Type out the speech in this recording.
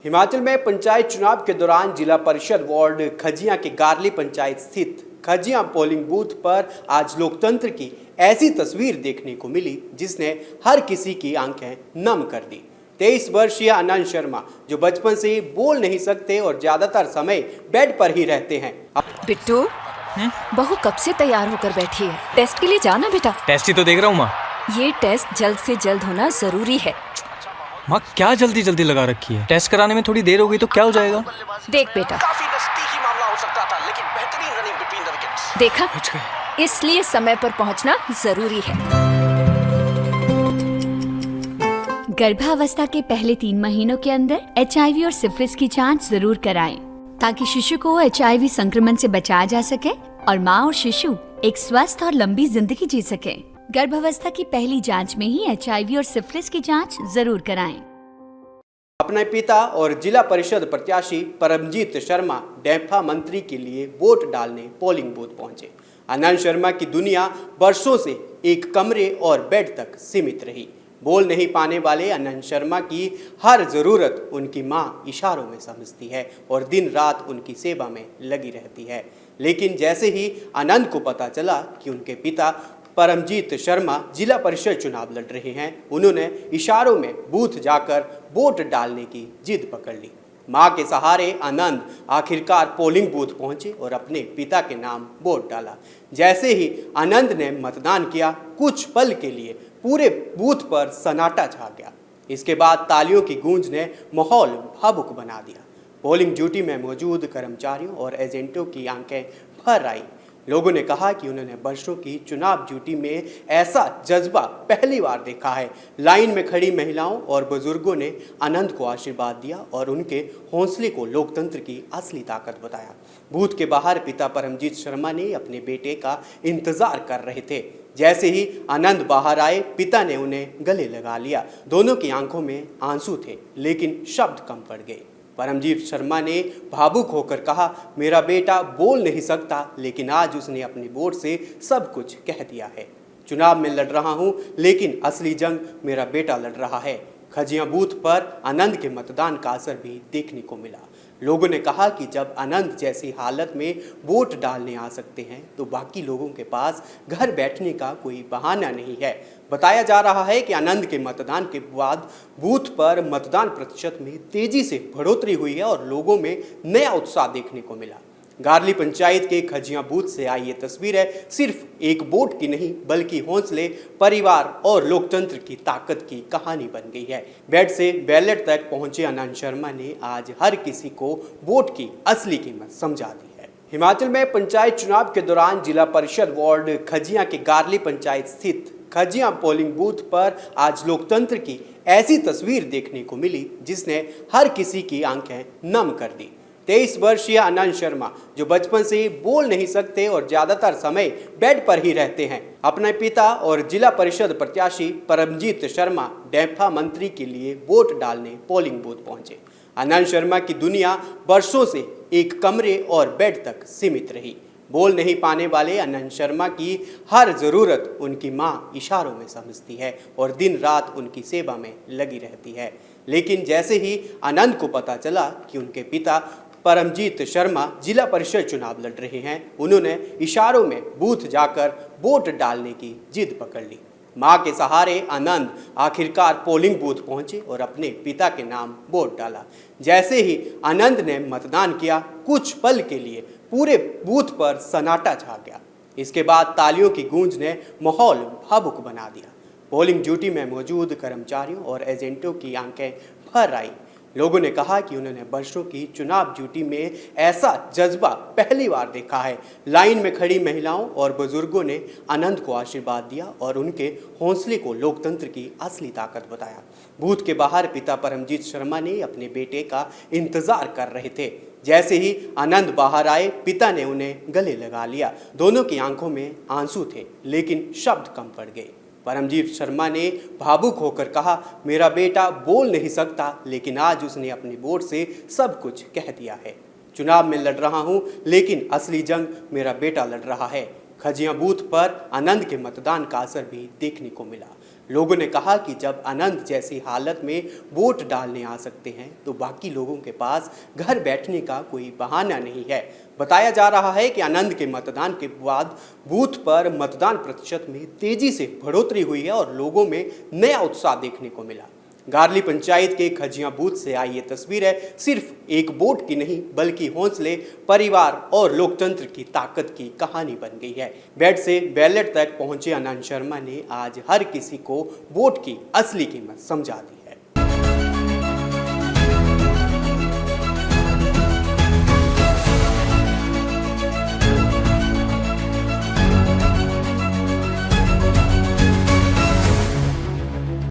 हिमाचल में पंचायत चुनाव के दौरान जिला परिषद वार्ड खजियां के गारली पंचायत स्थित खजियां पोलिंग बूथ पर आज लोकतंत्र की ऐसी तस्वीर देखने को मिली जिसने हर किसी की आंखें नम कर दी। 23 वर्षीय आनंद शर्मा जो बचपन से ही बोल नहीं सकते और ज्यादातर समय बेड पर ही रहते हैं। बिट्टू, बहू कब से तैयार होकर बैठी है? टेस्ट के लिए जाना बेटा। टेस्ट ही तो देख रहा हूँ माँ। ये टेस्ट जल्द से जल्द होना जरूरी है। माँ क्या जल्दी जल्दी लगा रखी है? टेस्ट कराने में थोड़ी देर हो गई तो क्या हो जाएगा? देख बेटा, काफी नजदीकी मामला हो सकता था, लेकिन बेहतरीन रनिंग बिटवीन द विकेट्स। देखा, इसलिए समय पर पहुंचना जरूरी है। गर्भावस्था के पहले 3 महीनों के अंदर HIV और सिफिलिस की जांच जरूर कराएं, ताकि शिशु को HIV संक्रमण से बचाया जा सके और माँ और शिशु एक स्वस्थ और लंबी जिंदगी जी सके। गर्भावस्था की पहली जांच में ही HIV और सिफिलिस की जांच जरूर कराएं। अपने पिता और जिला परिषद प्रत्याशी परमजीत शर्मा डेम्फा मंत्री के लिए वोट डालने पोलिंग बूथ पहुंचे। आनंद शर्मा की दुनिया वर्षों से एक कमरे और बेड तक सीमित रही। बोल नहीं पाने वाले आनंद शर्मा की हर जरूरत उनकी मां इशारों में समझती है और दिन रात उनकी सेवा में लगी रहती है। लेकिन जैसे ही आनंद को पता चला कि उनके पिता परमजीत शर्मा जिला परिषद चुनाव लड़ रहे हैं, उन्होंने इशारों में बूथ जाकर वोट डालने की जिद पकड़ ली। मां के सहारे आनंद आखिरकार पोलिंग बूथ पहुंचे और अपने पिता के नाम वोट डाला। जैसे ही आनंद ने मतदान किया, कुछ पल के लिए पूरे बूथ पर सन्नाटा छा गया। इसके बाद तालियों की गूंज ने माहौल भावुक बना दिया। पोलिंग ड्यूटी में मौजूद कर्मचारियों और एजेंटों की आंखें भर आई। लोगों ने कहा कि उन्होंने वर्षों की चुनाव ड्यूटी में ऐसा जज्बा पहली बार देखा है। लाइन में खड़ी महिलाओं और बुजुर्गों ने आनंद को आशीर्वाद दिया और उनके हौसले को लोकतंत्र की असली ताकत बताया। बूथ के बाहर पिता परमजीत शर्मा ने अपने बेटे का इंतजार कर रहे थे। जैसे ही आनंद बाहर आए, पिता ने उन्हें गले लगा लिया। दोनों की आंखों में आंसू थे, लेकिन शब्द कम पड़ गए। परमजीत शर्मा ने भावुक होकर कहा, मेरा बेटा बोल नहीं सकता, लेकिन आज उसने अपने वोट से सब कुछ कह दिया है। चुनाव में लड़ रहा हूं, लेकिन असली जंग मेरा बेटा लड़ रहा है। खजियां बूथ पर आनंद के मतदान का असर भी देखने को मिला। लोगों ने कहा कि जब आनंद जैसी हालत में वोट डालने आ सकते हैं तो बाकी लोगों के पास घर बैठने का कोई बहाना नहीं है। बताया जा रहा है कि आनंद के मतदान के बाद बूथ पर मतदान प्रतिशत में तेजी से बढ़ोतरी हुई है और लोगों में नया उत्साह देखने को मिला। गारली पंचायत के खजियां बूथ से आई ये तस्वीर है सिर्फ एक वोट की नहीं, बल्कि हौसले, परिवार और लोकतंत्र की ताकत की कहानी बन गई है। बेड से बैलेट तक पहुंचे आनंद शर्मा ने आज हर किसी को वोट की असली कीमत समझा दी है। हिमाचल में पंचायत चुनाव के दौरान जिला परिषद वार्ड खजियां के गारली पंचायत स्थित खजियां पोलिंग बूथ पर आज लोकतंत्र की ऐसी तस्वीर देखने को मिली जिसने हर किसी की आंखें नम कर दी। 23 वर्षीय आनंद शर्मा जो बचपन से ही बोल नहीं सकते और ज्यादातर समय बेड पर ही रहते हैं, अपने पिता और जिला परिषद प्रत्याशी परमजीत शर्मा डेम्फा मंत्री के लिए वोट डालने पोलिंग बूथ पहुंचे। आनंद शर्मा की दुनिया वर्षों से एक कमरे और बेड तक सीमित रही। बोल नहीं पाने वाले आनंद शर्मा की हर जरूरत उनकी मां इशारों में समझती है और दिन रात उनकी सेवा में लगी रहती है। लेकिन जैसे ही आनंद को पता चला कि उनके पिता परमजीत शर्मा जिला परिषद चुनाव लड़ रहे हैं, उन्होंने इशारों में बूथ जाकर वोट डालने की जिद पकड़ ली। मां के सहारे आनंद आखिरकार पोलिंग बूथ पहुंचे और अपने पिता के नाम वोट डाला। जैसे ही आनंद ने मतदान किया, कुछ पल के लिए पूरे बूथ पर सन्नाटा छा गया। इसके बाद तालियों की गूंज ने माहौल भावुक बना दिया। पोलिंग ड्यूटी में मौजूद कर्मचारियों और एजेंटों की आंखें भर आई। लोगों ने कहा कि उन्होंने वर्षों की चुनाव ड्यूटी में ऐसा जज्बा पहली बार देखा है। लाइन में खड़ी महिलाओं और बुजुर्गों ने आनंद को आशीर्वाद दिया और उनके हौसले को लोकतंत्र की असली ताकत बताया। बूथ के बाहर पिता परमजीत शर्मा ने अपने बेटे का इंतजार कर रहे थे। जैसे ही आनंद बाहर आए, पिता ने उन्हें गले लगा लिया। दोनों की आंखों में आंसू थे, लेकिन शब्द कम पड़ गए। परमजीत शर्मा ने भावुक होकर कहा, मेरा बेटा बोल नहीं सकता, लेकिन आज उसने अपने वोट से सब कुछ कह दिया है। चुनाव में लड़ रहा हूं, लेकिन असली जंग मेरा बेटा लड़ रहा है। खजियां बूथ पर आनंद के मतदान का असर भी देखने को मिला। लोगों ने कहा कि जब आनंद जैसी हालत में वोट डालने आ सकते हैं तो बाकी लोगों के पास घर बैठने का कोई बहाना नहीं है। बताया जा रहा है कि आनंद के मतदान के बाद बूथ पर मतदान प्रतिशत में तेजी से बढ़ोतरी हुई है और लोगों में नया उत्साह देखने को मिला। गारली पंचायत के खजियां बूथ से आई ये तस्वीर है सिर्फ एक वोट की नहीं बल्कि हौसले, परिवार और लोकतंत्र की ताकत की कहानी बन गई है। बेड से बैलेट तक पहुंचे आनंद शर्मा ने आज हर किसी को वोट की असली कीमत समझा दी।